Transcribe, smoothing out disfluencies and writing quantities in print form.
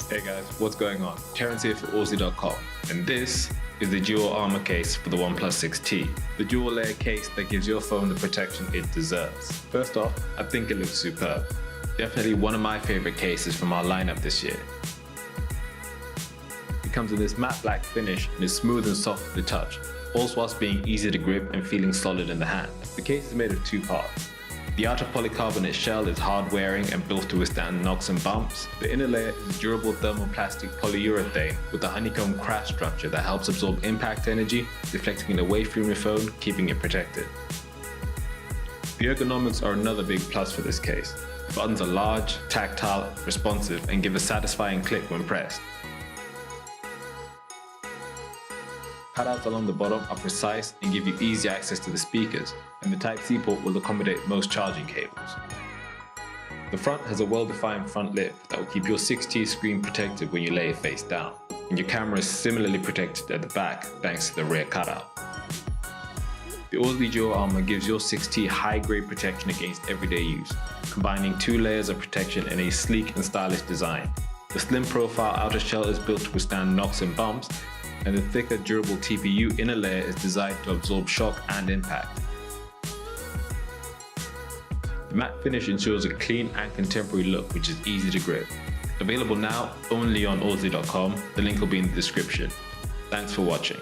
Hey guys, what's going on? Terrence here for Orzly.com, and this is the Duo-Armour case for the OnePlus 6T. The dual layer case that gives your phone the protection it deserves. First off, I think it looks superb. Definitely one of my favorite cases from our lineup this year. It comes in this matte black finish and is smooth and soft to the touch, all whilst being easy to grip and feeling solid in the hand. The case is made of two parts. The outer polycarbonate shell is hard wearing and built to withstand knocks and bumps. The inner layer is durable thermoplastic polyurethane with a honeycomb crash structure that helps absorb impact energy, deflecting it away from your phone, keeping it protected. The ergonomics are another big plus for this case. The buttons are large, tactile, responsive, and give a satisfying click when pressed. Cutouts along the bottom are precise and give you easy access to the speakers, and the Type-C port will accommodate most charging cables. The front has a well-defined front lip that will keep your 6T screen protected when you lay it face down, and your camera is similarly protected at the back thanks to the rear cutout. The Orzly Duo-Armour gives your 6T high-grade protection against everyday use, combining two layers of protection in a sleek and stylish design. The slim profile outer shell is built to withstand knocks and bumps, and the thicker, durable TPU inner layer is designed to absorb shock and impact. The matte finish ensures a clean and contemporary look which is easy to grip. Available now only on Orzly.com, the link will be in the description. Thanks for watching.